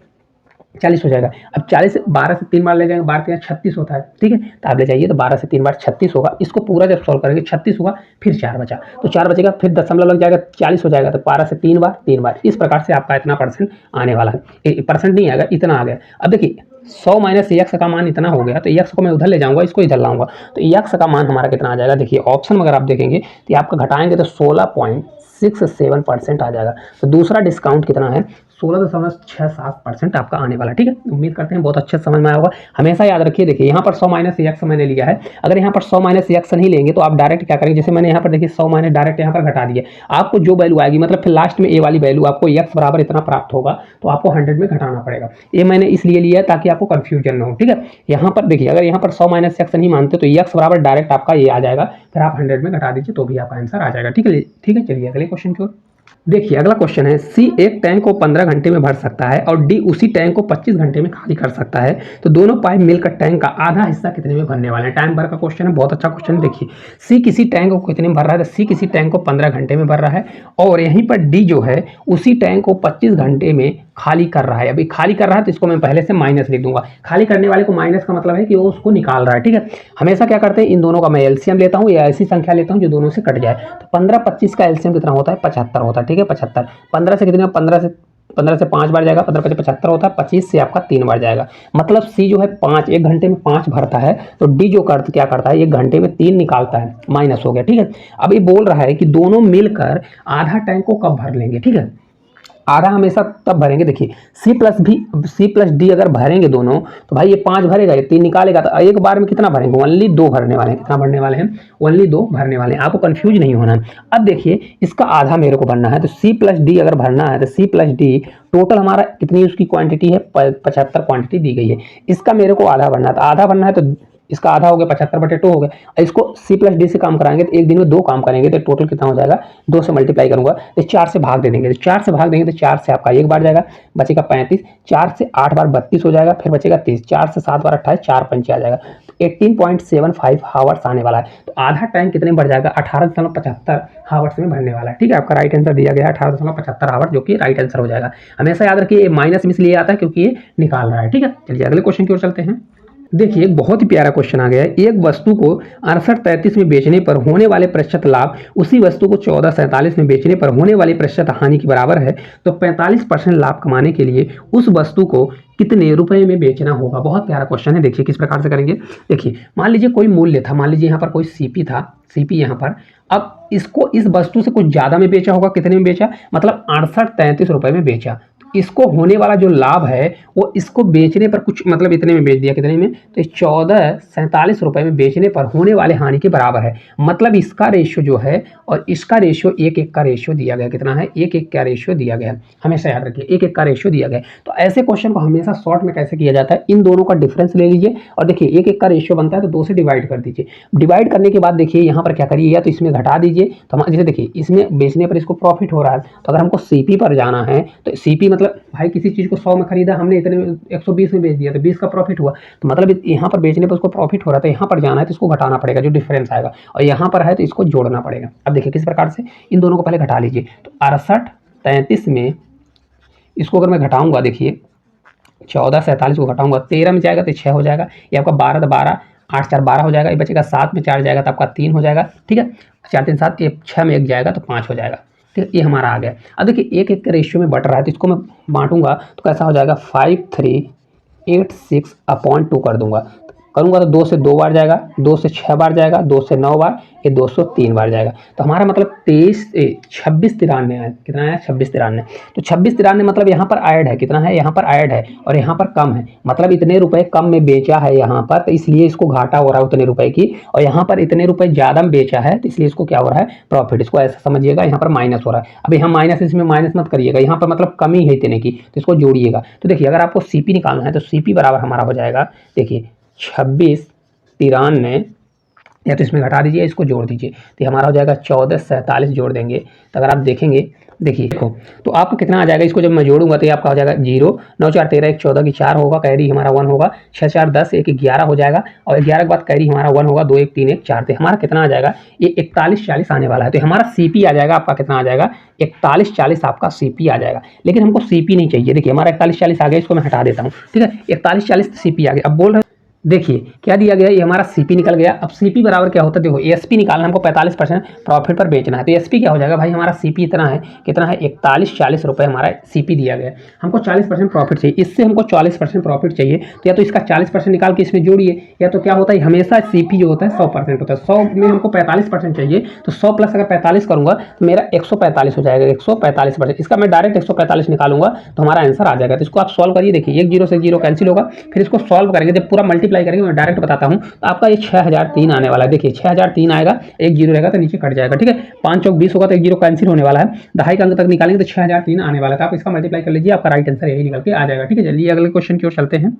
40 हो जाएगा। अब 40 12 से 3 बार ले जाएंगे, 12 3 36 होता है। ठीक है, तो आप ले जाइए, तो 12 से 3 बार 36 होगा। इसको पूरा जब सॉल्व करेंगे 36 होगा, फिर 4 बचा, तो 4 बचेगा, फिर दशमलव लग जाएगा, 40 हो जाएगा। तो 12 से 3 बार, इस प्रकार से आपका इतना परसेंट आने वाला है। परसेंट नहीं आएगा, इतना आ गया। अब देखिए 100 माइनस X का मान इतना हो गया, तो X को मैं उधर ले जाऊंगा, इसको इधर लाऊंगा, तो X का मान हमारा कितना आ जाएगा। देखिए ऑप्शन में अगर आप देखेंगे तो आपका घटाएंगे तो 16.67% आ जाएगा। तो दूसरा डिस्काउंट कितना है, 16.67% आपका आने वाला। ठीक है, उम्मीद करते हैं बहुत अच्छे समझ में आया होगा। हमेशा याद रखिए, देखिए यहाँ पर 100 माइनस X मैंने लिया है, अगर यहाँ पर 100 माइनस X नहीं लेंगे तो आप डायरेक्ट क्या करेंगे, जैसे मैंने यहाँ पर देखिए 100 माइनस डायरेक्ट यहाँ पर घटा दिए, आपको जो वैल्यू आएगी, मतलब फिर लास्ट में ए वाली वैल्यू आपको X बराबर इतना प्राप्त होगा, तो आपको 100 में घटाना पड़ेगा। ये मैंने इसलिए लिया है ताकि आपको कंफ्यूजन ना हो। ठीक है, यहाँ पर देखिए अगर यहाँ पर 100 माइनस X नहीं मानते तो X बराबर डायरेक्ट आपका ये आ जाएगा, फिर आप 100 में घटा दीजिए तो भी आपका आंसर आ जाएगा। ठीक है, ठीक है, चलिए अगले क्वेश्चन की ओर देखिए। अगला क्वेश्चन है, सी एक टैंक को 15 घंटे में भर सकता है और डी उसी टैंक को 25 घंटे में खाली कर सकता है, तो दोनों पाइप मिलकर टैंक का आधा हिस्सा कितने में भरने वाले हैं। टाइम भर का क्वेश्चन है, बहुत अच्छा क्वेश्चन है। देखिए सी किसी टैंक को कितने में भर रहा है, तो सी किसी टैंक को 15 घंटे में भर रहा है, और यहीं पर डी जो है उसी टैंक को 25 घंटे में खाली कर रहा है। अभी खाली कर रहा है तो इसको मैं पहले से माइनस लिख दूंगा, खाली करने वाले को माइनस का मतलब है कि वो उसको निकाल रहा है। ठीक है, हमेशा क्या करते हैं, इन दोनों का मैं एलसीएम लेता हूँ या ऐसी संख्या लेता हूँ जो दोनों से कट जाए। तो 15 25 का एलसीएम कितना होता है, 75 होता है। ठीक है, 75 15 से कितना, 15 से 5 बार जाएगा, 15 25 75 होता है, 25 से आपका 3 बार जाएगा, मतलब सी जो है 5 एक घंटे में 5 भरता है, तो डी जो क्या करता है, एक घंटे में 3 निकालता है, माइनस हो गया। ठीक है, अब ये बोल रहा है कि दोनों मिलकर आधा टैंक को कब भर लेंगे। ठीक है, आधा हमेशा तब भरेंगे। देखिए सी प्लस डी अगर भरेंगे दोनों, तो भाई ये 5 भरेगा, ये 3 निकालेगा, तो एक बार में कितना भरेंगे, ओनली 2 भरने वाले हैं। कितना भरने वाले हैं, ओनली 2 भरने वाले हैं, आपको कंफ्यूज नहीं होना है। अब देखिए इसका आधा मेरे को भरना है, तो सी प्लस डी अगर भरना है तो सी प्लस डी टोटल हमारा कितनी उसकी क्वांटिटी है, 75 क्वांटिटी दी गई है, इसका मेरे को आधा भरना है। तो आधा भरना है तो इसका आधा हो गया, 75/2 हो गया। इसको सी प्लस डी से काम कराएंगे तो एक दिन में 2 काम करेंगे, तो टोटल कितना हो जाएगा, 2 से मल्टीप्लाई करूंगा तो 4 से भाग दे देंगे, तो 4 से भाग देंगे तो 4 से आपका एक बार जाएगा, बचेगा 35, 4 से 8 बार 32 हो जाएगा, फिर बचेगा 30, 4 से 7 बार 28, 4 पंचे आ जाएगा, तो 18.75 हावर्स आने वाला है। तो आधा टाइम कितने बढ़ जाएगा, 18.75 हावर्स में भरने वाला है। ठीक है, आपका राइट आंसर दिया गया है 18.75 हावर्स, जो कि राइट आंसर हो जाएगा। हमेशा याद रखिए ये माइनस में इसलिए आता है क्योंकि ये निकाल रहा है। ठीक है, चलिए अगले क्वेश्चन की ओर चलते हैं। देखिए एक बहुत ही प्यारा क्वेश्चन आ गया है, एक वस्तु को 68-33 में बेचने पर होने वाले प्रतिशत लाभ उसी वस्तु को 1447 में बेचने पर होने वाली प्रतिशत हानि के बराबर है, तो 45% लाभ कमाने के लिए उस वस्तु को कितने रुपए में बेचना होगा। बहुत प्यारा क्वेश्चन है, देखिए किस प्रकार से करेंगे। देखिए मान लीजिए कोई मूल्य था, मान लीजिए यहाँ पर कोई सीपी था, सीपी यहाँ पर, अब इसको इस वस्तु से कुछ ज्यादा में बेचा होगा, कितने में बेचा, मतलब 68-33 रुपए में बेचा, इसको होने वाला जो लाभ है वो इसको बेचने पर कुछ मतलब इतने में बेच दिया, कितने में, तो 1447 रुपए में बेचने पर होने वाले हानि के बराबर है। मतलब इसका रेशियो जो है और इसका रेशियो 1:1 का रेशियो दिया गया, कितना है, 1:1 का रेशियो दिया गया। हमेशा याद रखिए 1:1 का रेशियो दिया गया। तो ऐसे क्वेश्चन को हमेशा शॉर्ट में कैसे किया जाता है, इन दोनों का डिफरेंस ले लीजिए और देखिए 1:1 का रेशियो बनता है तो 2 से डिवाइड कर दीजिए। डिवाइड करने के बाद देखिए यहाँ पर क्या करिए, या तो इसमें घटा दीजिए, तो हम जैसे देखिए इसमें बेचने पर इसको प्रॉफिट हो रहा है, तो अगर हमको सीपी पर जाना है तो सीपी मतलब मतलब भाई किसी चीज़ को 100 में खरीदा हमने, इतने 120 में बेच दिया तो 20 का प्रॉफिट हुआ। तो मतलब यहाँ पर बेचने पर उसको प्रॉफिट हो रहा है, तो यहाँ पर जाना है तो इसको घटाना पड़ेगा जो डिफरेंस आएगा, और यहाँ पर है तो इसको जोड़ना पड़ेगा। अब देखिए किस प्रकार से, इन दोनों को पहले घटा लीजिए। तो 68 33 में इसको अगर मैं घटाऊंगा, देखिए 14 47 को घटाऊंगा 13 में जाएगा तो 6 हो जाएगा, ये आपका 12 तो 12, 8 4 12 हो जाएगा, ये बचेगा 7 में 4 जाएगा तो आपका 3 हो जाएगा, ठीक है। 4 3 7, ये 6 में 1 जाएगा तो 5 हो जाएगा, ठीक है। ये हमारा आ गया। अब देखिए एक एक के रेशियो में बढ़ रहा है, तो इसको मैं बांटूंगा तो कैसा हो जाएगा, 5 3 8 6 अपॉन 2 कर दूंगा, करूंगा तो 2 से 2 बार जाएगा, 2 से 6 बार जाएगा, 2 से 9 बार, ये 203 बार जाएगा। तो हमारा मतलब 26 93 है। कितना है, 26 93। तो 26 93 मतलब यहाँ पर ऐड है, कितना है, यहाँ पर ऐड है और यहाँ पर कम है, मतलब इतने रुपए कम में बेचा है यहाँ पर, तो इसलिए इसको घाटा हो रहा है उतने रुपए की, और यहाँ पर इतने रुपए ज़्यादा में बेचा है तो इसलिए इसको क्या हो रहा है, प्रॉफिट। इसको ऐसा समझिएगा, यहाँ पर माइनस हो रहा है। अब यहाँ माइनस, इसमें माइनस मत करिएगा, यहाँ पर मतलब कमी है इतने की, तो इसको जोड़िएगा। तो देखिए अगर आपको सीपी निकालना है तो सीपी बराबर हमारा हो जाएगा, देखिए 26 93, या तो इसमें घटा दीजिए, इसको जोड़ दीजिए, तो हमारा हो जाएगा 14 47 जोड़ देंगे। तो अगर आप देखेंगे, देखिए देखो तो आपको कितना आ जाएगा, इसको जब मैं जोड़ूंगा तो ये आपका हो जाएगा 0 9 4 13 1 14 की 4 होगा, कैरी हमारा 1 होगा, 6 4 10 1 11 हो जाएगा, और 11 के बाद कैरी हमारा 1 होगा, 2 1 3 1 4, तो हमारा कितना आ जाएगा, ये 41 40 आने वाला है। तो हमारा सीपी आ जाएगा आपका, कितना आ जाएगा, 41 40 आपका सीपी आ जाएगा। लेकिन हमको सीपी नहीं चाहिए, देखिए हमारा 41 40 आ गया, इसको मैं हटा देता हूँ, ठीक है। 41 40 सीपी आ गया। अब बोल रहे, देखिए क्या दिया गया, ये हमारा सीपी निकल गया। अब सीपी बराबर क्या होता है, देखो एसपी निकालना, हमको 45% प्रॉफिट पर बेचना है, तो एसपी क्या हो जाएगा भाई, हमारा सीपी इतना है, कितना है, 41 40 रुपये हमारा सीपी दिया गया है। हमको 40% प्रॉफिट चाहिए, इससे हमको 40% प्रॉफिट चाहिए, तो या तो इसका 40% निकाल के इसमें जोड़िए, या तो क्या होता है, हमेशा सीपी जो होता है 100% होता है, 100 में हमको 45% चाहिए, तो 100 प्लस अगर 45 करूँगा तो मेरा 145 हो जाएगा, 145%। इसका मैं डायरेक्ट 145 निकालूंगा तो हमारा आंसर आ जाएगा। तो इसको आप सॉल्व करिए, देखिए 1 0 से 0 कैंसिल होगा, फिर इसको सॉल्व करेंगे, जब पूरा मल्टीप्लाई करेंगे, मैं डायरेक्ट बताता हूं, तो आपका ये 6003 आने वाला है। देखिए 6003 आएगा, 1 0 रहेगा तो नीचे कट जाएगा, ठीक है। 5 चौक 20 होगा तो 1 0 कैंसिल होने वाला है, दहाई का अंक तक निकालेंगे तो 6003 आने वाला है। तो आप इसका मल्टीप्लाई कर लीजिए, आपका राइट आंसर यही निकल के आ जाएगा, ठीक है। चलिए अगले क्वेश्चन की ओर चलते हैं।